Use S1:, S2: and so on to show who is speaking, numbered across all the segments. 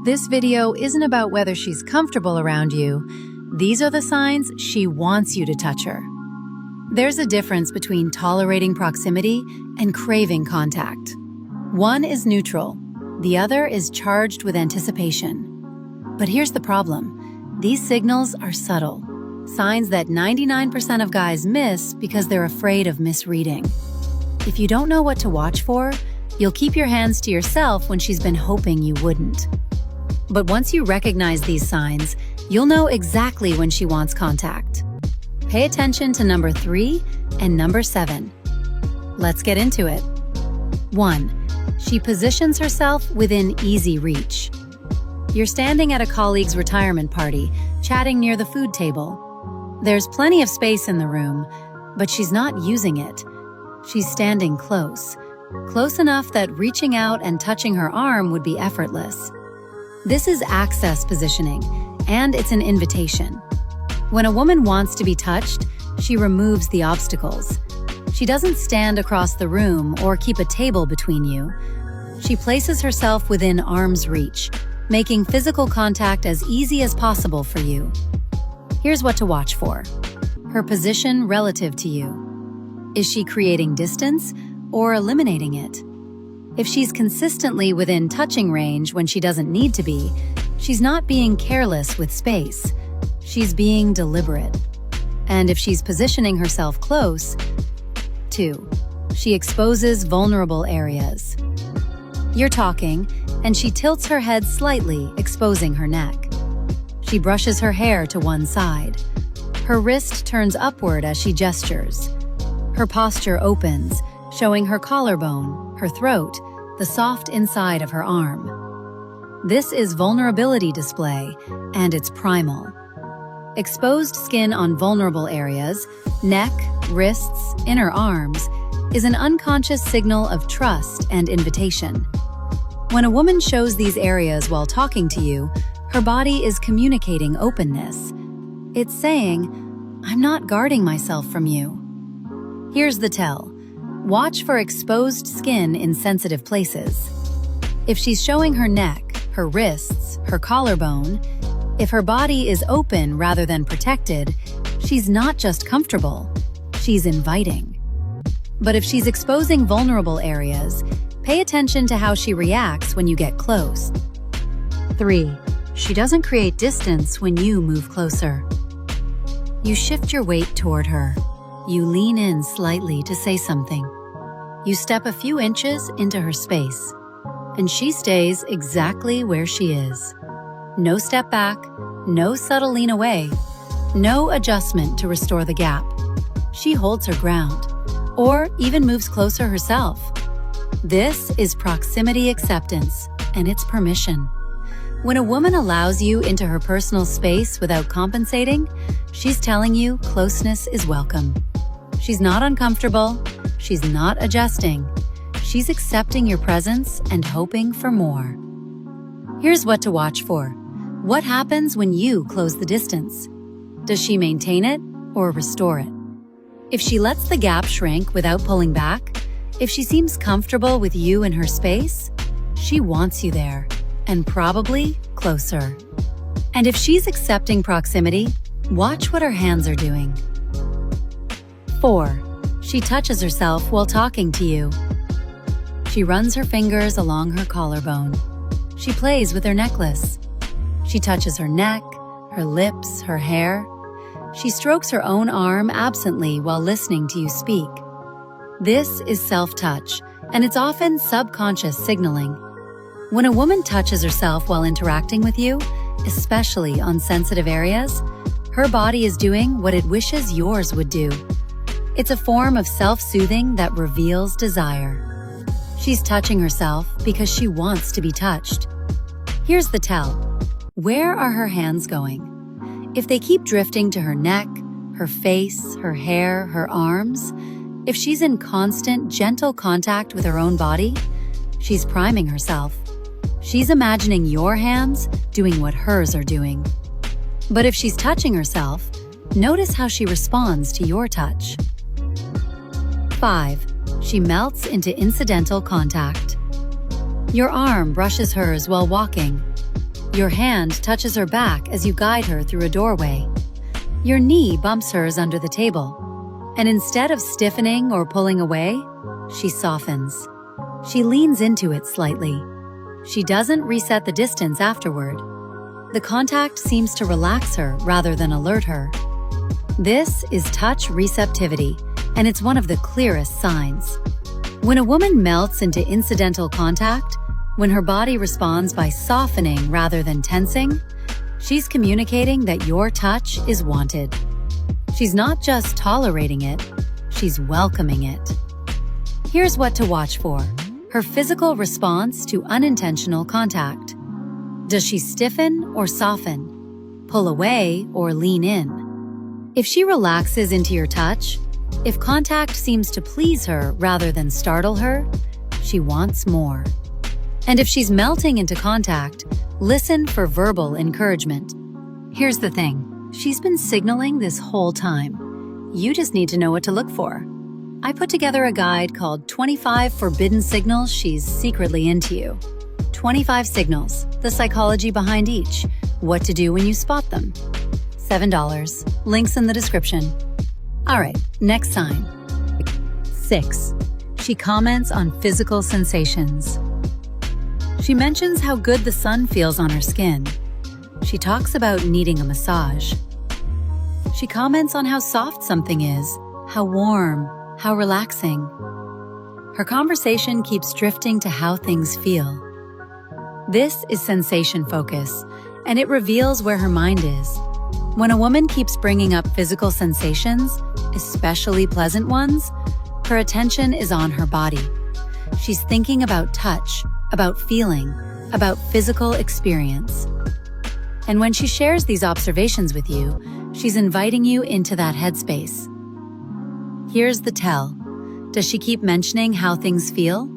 S1: This video isn't about whether she's comfortable around you. These are the signs she wants you to touch her. There's a difference between tolerating proximity and craving contact. One is neutral, the other is charged with anticipation. But here's the problem. These signals are subtle, signs that 99% of guys miss because they're afraid of misreading. If you don't know what to watch for, you'll keep your hands to yourself when she's been hoping you wouldn't. But once you recognize these signs, you'll know exactly when she wants contact. Pay attention to number 3 and number 7. Let's get into it. 1. She positions herself within easy reach. You're standing at a colleague's retirement party, chatting near the food table. There's plenty of space in the room, but she's not using it. She's standing close enough that reaching out and touching her arm would be effortless. This is access positioning, and it's an invitation. When a woman wants to be touched, she removes the obstacles. She doesn't stand across the room or keep a table between you. She places herself within arm's reach, making physical contact as easy as possible for you. Here's what to watch for. Her position relative to you. Is she creating distance or eliminating it? If she's consistently within touching range when she doesn't need to be, she's not being careless with space. She's being deliberate. And if she's positioning herself close, 2. She exposes vulnerable areas. You're talking, and she tilts her head slightly, exposing her neck. She brushes her hair to one side. Her wrist turns upward as she gestures. Her posture opens, showing her collarbone, her throat, the soft inside of her arm. This is vulnerability display, and it's primal. Exposed skin on vulnerable areas, neck, wrists, inner arms, is an unconscious signal of trust and invitation. When a woman shows these areas while talking to you, her body is communicating openness. It's saying, "I'm not guarding myself from you." Here's the tell. Watch for exposed skin in sensitive places. If she's showing her neck, her wrists, her collarbone, if her body is open rather than protected, she's not just comfortable, she's inviting. But if she's exposing vulnerable areas, pay attention to how she reacts when you get close. 3. She doesn't create distance when you move closer. You shift your weight toward her. You lean in slightly to say something. You step a few inches into her space, and she stays exactly where she is. No step back, no subtle lean away, no adjustment to restore the gap. She holds her ground, or even moves closer herself. This is proximity acceptance, and it's permission. When a woman allows you into her personal space without compensating, she's telling you closeness is welcome. She's not uncomfortable, she's not adjusting. She's accepting your presence and hoping for more. Here's what to watch for. What happens when you close the distance? Does she maintain it or restore it? If she lets the gap shrink without pulling back, if she seems comfortable with you in her space, she wants you there, and probably closer. And if she's accepting proximity, watch what her hands are doing. 4. She touches herself while talking to you. She runs her fingers along her collarbone. She plays with her necklace. She touches her neck, her lips, her hair. She strokes her own arm absently while listening to you speak. This is self-touch, and it's often subconscious signaling. When a woman touches herself while interacting with you, especially on sensitive areas, her body is doing what it wishes yours would do. It's a form of self-soothing that reveals desire. She's touching herself because she wants to be touched. Here's the tell. Where are her hands going? If they keep drifting to her neck, her face, her hair, her arms, if she's in constant, gentle contact with her own body, she's priming herself. She's imagining your hands doing what hers are doing. But if she's touching herself, notice how she responds to your touch. 5. She melts into incidental contact. Your arm brushes hers while walking. Your hand touches her back as you guide her through a doorway. Your knee bumps hers under the table, and instead of stiffening or pulling away, she softens. She leans into it slightly. She doesn't reset the distance afterward. The contact seems to relax her rather than alert her. This is touch receptivity, and it's one of the clearest signs. When a woman melts into incidental contact, when her body responds by softening rather than tensing, she's communicating that your touch is wanted. She's not just tolerating it, she's welcoming it. Here's what to watch for: her physical response to unintentional contact. Does she stiffen or soften? Pull away or lean in? If she relaxes into your touch, if contact seems to please her rather than startle her, she wants more. And if she's melting into contact, listen for verbal encouragement. Here's the thing: she's been signaling this whole time. You just need to know what to look for. I put together a guide called 25 Forbidden Signals She's Secretly Into You. 25 signals, the psychology behind each, what to do when you spot them. $7. Links in the description. All right, next sign. 6. She comments on physical sensations. She mentions how good the sun feels on her skin. She talks about needing a massage. She comments on how soft something is, how warm, how relaxing. Her conversation keeps drifting to how things feel. This is sensation focus, and it reveals where her mind is. When a woman keeps bringing up physical sensations, especially pleasant ones, her attention is on her body. She's thinking about touch, about feeling, about physical experience. And when she shares these observations with you, she's inviting you into that headspace. Here's the tell. Does she keep mentioning how things feel?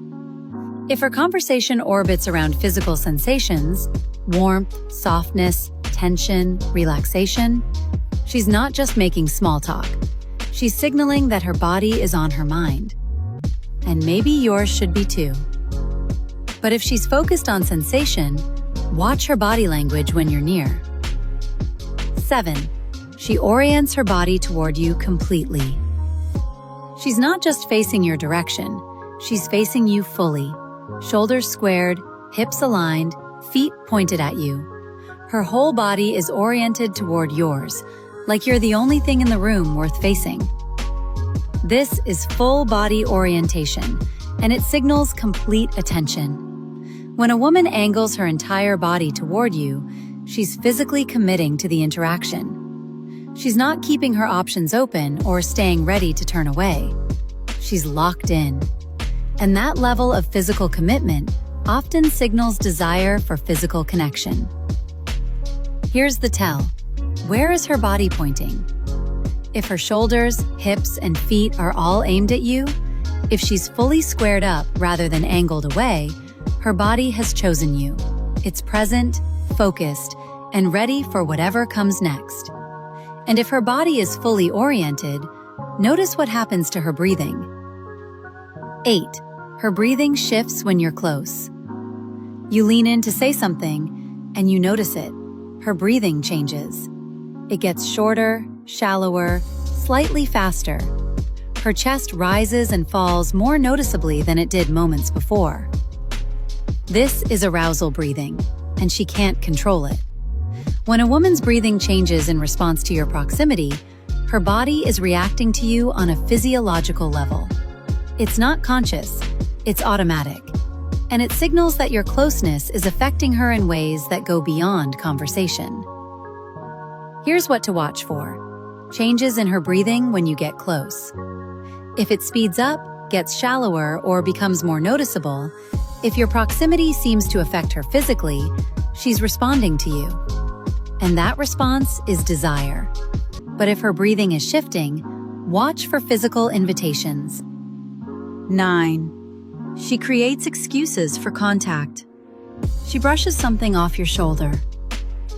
S1: If her conversation orbits around physical sensations, warmth, softness, tension, relaxation, she's not just making small talk. She's signaling that her body is on her mind. And maybe yours should be too. But if she's focused on sensation, watch her body language when you're near. 7. She orients her body toward you completely. She's not just facing your direction, she's facing you fully. Shoulders squared, hips aligned, feet pointed at you. Her whole body is oriented toward yours, like you're the only thing in the room worth facing. This is full body orientation, and it signals complete attention. When a woman angles her entire body toward you, she's physically committing to the interaction. She's not keeping her options open or staying ready to turn away. She's locked in. And that level of physical commitment often signals desire for physical connection. Here's the tell. Where is her body pointing? If her shoulders, hips, and feet are all aimed at you, if she's fully squared up rather than angled away, her body has chosen you. It's present, focused, and ready for whatever comes next. And if her body is fully oriented, notice what happens to her breathing. 8. Her breathing shifts when you're close. You lean in to say something, and you notice it. Her breathing changes. It gets shorter, shallower, slightly faster. Her chest rises and falls more noticeably than it did moments before. This is arousal breathing, and she can't control it. When a woman's breathing changes in response to your proximity, her body is reacting to you on a physiological level. It's not conscious, it's automatic, and it signals that your closeness is affecting her in ways that go beyond conversation. Here's what to watch for: changes in her breathing when you get close. If it speeds up, gets shallower, or becomes more noticeable, if your proximity seems to affect her physically, she's responding to you. And that response is desire. But if her breathing is shifting, watch for physical invitations. 9. She creates excuses for contact. She brushes something off your shoulder.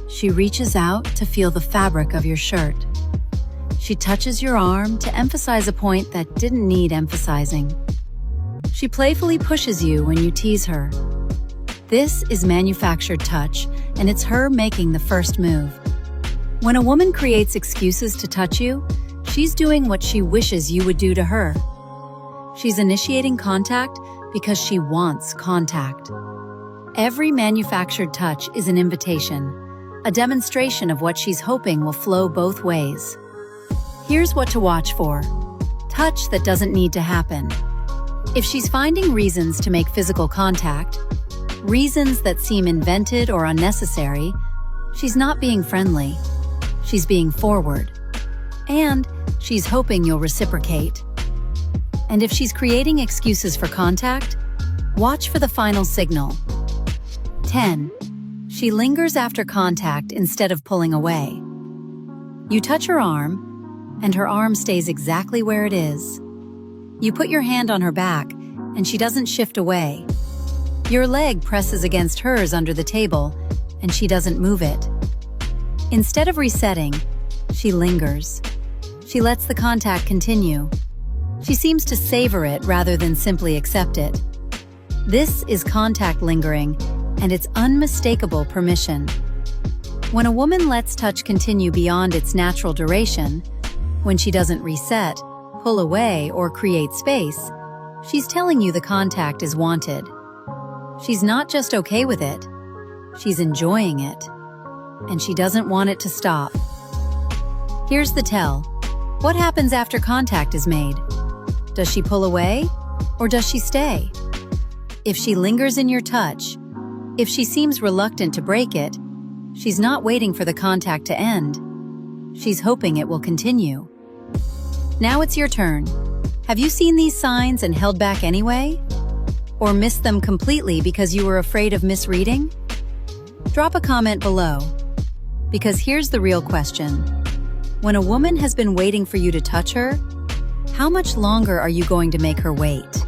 S1: She reaches out to feel the fabric of your shirt. She touches your arm to emphasize a point that didn't need emphasizing. She playfully pushes you when you tease her. This is manufactured touch, and it's her making the first move. When a woman creates excuses to touch you, she's doing what she wishes you would do to her. She's initiating contact because she wants contact. Every manufactured touch is an invitation, a demonstration of what she's hoping will flow both ways. Here's what to watch for. Touch that doesn't need to happen. If she's finding reasons to make physical contact, reasons that seem invented or unnecessary, she's not being friendly. She's being forward. And she's hoping you'll reciprocate. And if she's creating excuses for contact, watch for the final signal. 10. She lingers after contact instead of pulling away. You touch her arm, and her arm stays exactly where it is. You put your hand on her back, and she doesn't shift away. Your leg presses against hers under the table, and she doesn't move it. Instead of resetting, she lingers. She lets the contact continue. She seems to savor it rather than simply accept it. This is contact lingering, and it's unmistakable permission. When a woman lets touch continue beyond its natural duration, when she doesn't reset, pull away, or create space, she's telling you the contact is wanted. She's not just okay with it, she's enjoying it, and she doesn't want it to stop. Here's the tell. What happens after contact is made? Does she pull away, or does she stay? If she lingers in your touch, if she seems reluctant to break it, she's not waiting for the contact to end. She's hoping it will continue. Now it's your turn. Have you seen these signs and held back anyway? Or missed them completely because you were afraid of misreading? Drop a comment below, because here's the real question. When a woman has been waiting for you to touch her, how much longer are you going to make her wait?